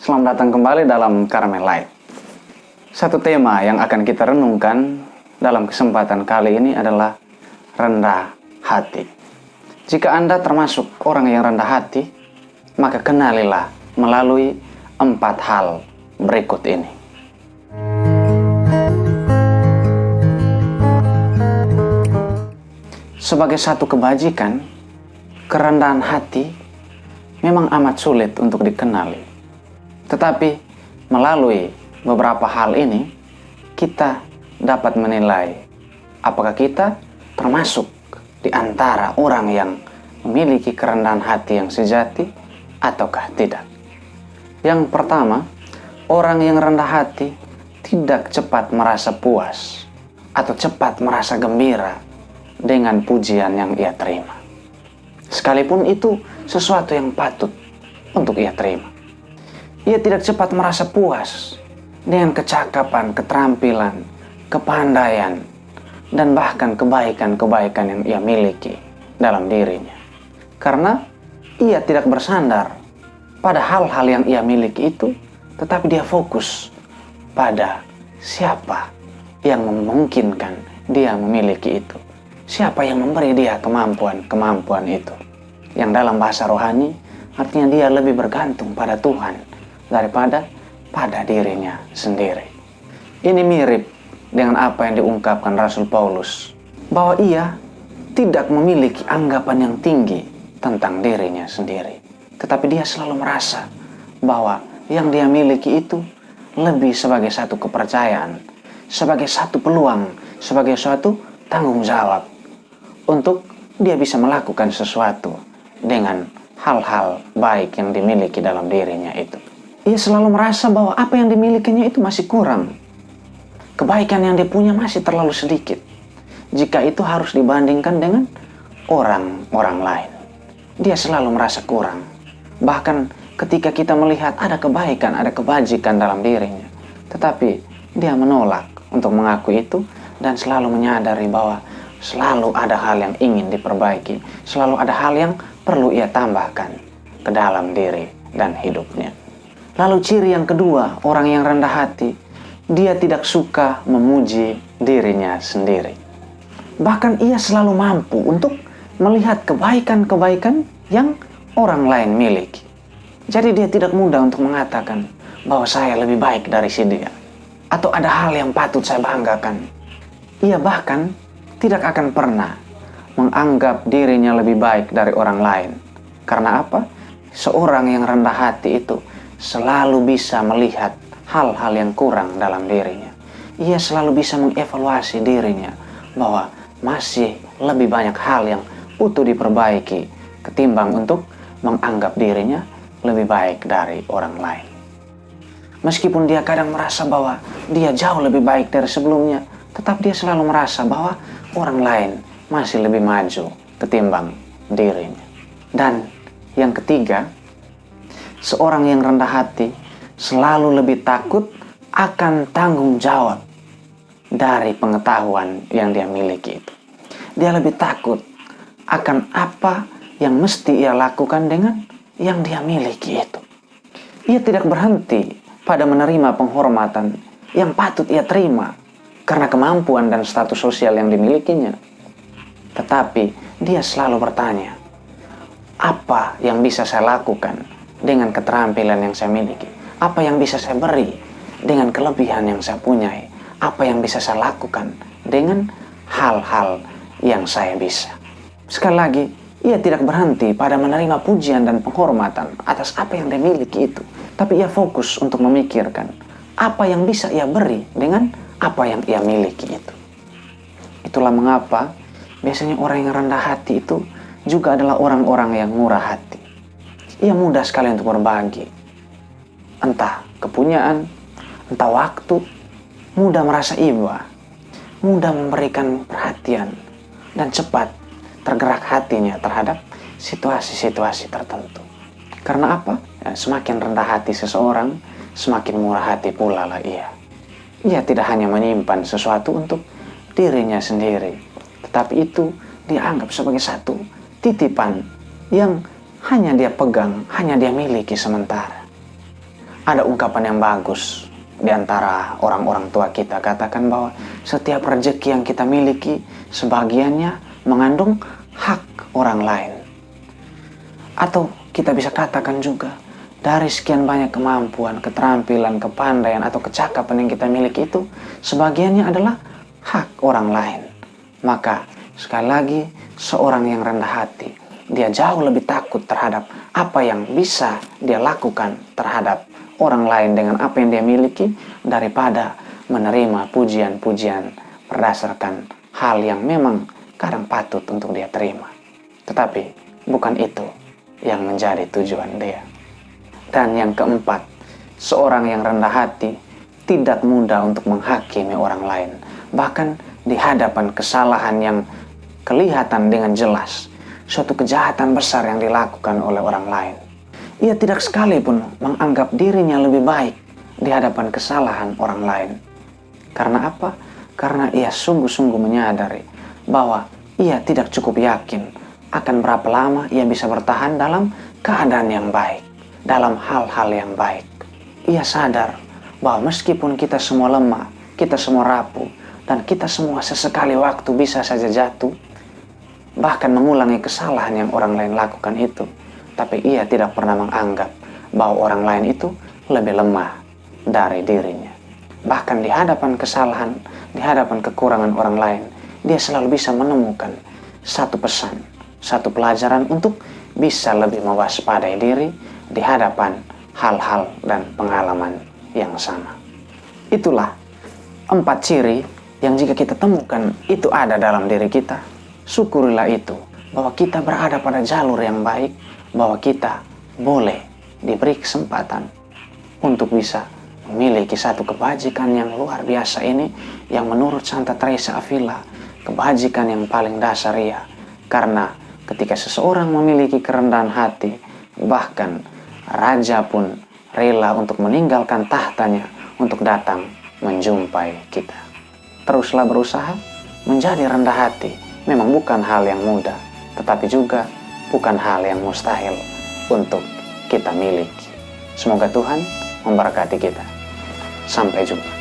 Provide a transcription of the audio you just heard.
Selamat datang kembali dalam Carmelite. Satu tema yang akan kita renungkan dalam kesempatan kali ini adalah rendah hati. Jika Anda termasuk orang yang rendah hati, maka kenalilah melalui 4 hal berikut ini. Sebagai satu kebajikan, kerendahan hati memang amat sulit untuk dikenali. Tetapi melalui beberapa hal ini, kita dapat menilai apakah kita termasuk di antara orang yang memiliki kerendahan hati yang sejati ataukah tidak. Yang pertama, orang yang rendah hati tidak cepat merasa puas atau cepat merasa gembira dengan pujian yang ia terima. Sekalipun itu sesuatu yang patut untuk ia terima. Ia tidak cepat merasa puas dengan kecakapan, keterampilan, kepandaian, dan bahkan kebaikan-kebaikan yang ia miliki dalam dirinya. Karena ia tidak bersandar pada hal-hal yang ia miliki itu, tetapi dia fokus pada siapa yang memungkinkan dia memiliki itu. Siapa yang memberi dia kemampuan-kemampuan itu. Yang dalam bahasa rohani, artinya dia lebih bergantung pada Tuhan daripada pada dirinya sendiri. Ini mirip dengan apa yang diungkapkan Rasul Paulus, bahwa ia tidak memiliki anggapan yang tinggi tentang dirinya sendiri. Tetapi dia selalu merasa bahwa yang dia miliki itu lebih sebagai satu kepercayaan, sebagai satu peluang, sebagai suatu tanggung jawab untuk dia bisa melakukan sesuatu dengan hal-hal baik yang dimiliki dalam dirinya itu. Ia selalu merasa bahwa apa yang dimilikinya itu masih kurang. Kebaikan yang dia punya masih terlalu sedikit jika itu harus dibandingkan dengan orang-orang lain. Dia selalu merasa kurang. Bahkan ketika kita melihat ada kebaikan, ada kebajikan dalam dirinya, tetapi dia menolak untuk mengakui itu dan selalu menyadari bahwa selalu ada hal yang ingin diperbaiki, selalu ada hal yang perlu ia tambahkan ke dalam diri dan hidupnya. Lalu ciri yang kedua, orang yang rendah hati, dia tidak suka memuji dirinya sendiri. Bahkan ia selalu mampu untuk melihat kebaikan-kebaikan yang orang lain miliki. Jadi dia tidak mudah untuk mengatakan bahwa saya lebih baik dari si dia, atau ada hal yang patut saya banggakan. Ia bahkan tidak akan pernah menganggap dirinya lebih baik dari orang lain. Karena apa? Seorang yang rendah hati itu selalu bisa melihat hal-hal yang kurang dalam dirinya. Ia selalu bisa mengevaluasi dirinya bahwa masih lebih banyak hal yang butuh diperbaiki ketimbang untuk menganggap dirinya lebih baik dari orang lain. Meskipun dia kadang merasa bahwa dia jauh lebih baik dari sebelumnya, tetap dia selalu merasa bahwa orang lain masih lebih maju ketimbang dirinya. Dan yang ketiga, seorang yang rendah hati selalu lebih takut akan tanggung jawab dari pengetahuan yang dia miliki itu. Dia lebih takut akan apa yang mesti ia lakukan dengan yang dia miliki itu. Ia tidak berhenti pada menerima penghormatan yang patut ia terima karena kemampuan dan status sosial yang dimilikinya. Tetapi dia selalu bertanya, apa yang bisa saya lakukan dengan keterampilan yang saya miliki? Apa yang bisa saya beri dengan kelebihan yang saya punyai? Apa yang bisa saya lakukan dengan hal-hal yang saya bisa? Sekali lagi, ia tidak berhenti pada menerima pujian dan penghormatan atas apa yang dia miliki itu. Tapi ia fokus untuk memikirkan apa yang bisa ia beri dengan apa yang ia miliki itu. Itulah mengapa biasanya orang yang rendah hati itu juga adalah orang-orang yang murah hati. Ia mudah sekali untuk berbagi. Entah kepunyaan, entah waktu, mudah merasa iba, mudah memberikan perhatian, dan cepat tergerak hatinya terhadap situasi-situasi tertentu. Karena apa? Ya, semakin rendah hati seseorang, semakin murah hati pula lah ia. Ia tidak hanya menyimpan sesuatu untuk dirinya sendiri, tetapi itu dianggap sebagai satu titipan yang hanya dia pegang, hanya dia miliki sementara. Ada ungkapan yang bagus di antara orang-orang tua kita, katakan bahwa setiap rezeki yang kita miliki sebagiannya mengandung hak orang lain. Atau kita bisa katakan juga, dari sekian banyak kemampuan, keterampilan, kepandaian atau kecakapan yang kita miliki itu sebagiannya adalah hak orang lain. Maka sekali lagi, seorang yang rendah hati, dia jauh lebih takut terhadap apa yang bisa dia lakukan terhadap orang lain dengan apa yang dia miliki, daripada menerima pujian-pujian berdasarkan hal yang memang kadang patut untuk dia terima. Tetapi bukan itu yang menjadi tujuan dia. Dan yang keempat, seorang yang rendah hati tidak mudah untuk menghakimi orang lain. Bahkan di hadapan kesalahan yang kelihatan dengan jelas, suatu kejahatan besar yang dilakukan oleh orang lain, ia tidak sekalipun menganggap dirinya lebih baik di hadapan kesalahan orang lain. Karena apa? Karena ia sungguh-sungguh menyadari bahwa ia tidak cukup yakin akan berapa lama ia bisa bertahan dalam keadaan yang baik, dalam hal-hal yang baik. Ia sadar bahwa meskipun kita semua lemah, kita semua rapuh, dan kita semua sesekali waktu bisa saja jatuh, bahkan mengulangi kesalahan yang orang lain lakukan itu, tapi ia tidak pernah menganggap bahwa orang lain itu lebih lemah dari dirinya. Bahkan di hadapan kesalahan, di hadapan kekurangan orang lain, dia selalu bisa menemukan satu pesan, satu pelajaran untuk bisa lebih mewaspadai diri di hadapan hal-hal dan pengalaman yang sama. Itulah 4 ciri yang jika kita temukan itu ada dalam diri kita, syukurilah itu, bahwa kita berada pada jalur yang baik, bahwa kita boleh diberi kesempatan untuk bisa memiliki satu kebajikan yang luar biasa ini, yang menurut Santa Teresa Avila, kebajikan yang paling dasar ia. Karena ketika seseorang memiliki kerendahan hati, bahkan raja pun rela untuk meninggalkan tahtanya untuk datang menjumpai kita. Teruslah berusaha menjadi rendah hati. Memang bukan hal yang mudah, tetapi juga bukan hal yang mustahil untuk kita miliki. Semoga Tuhan memberkati kita. Sampai jumpa.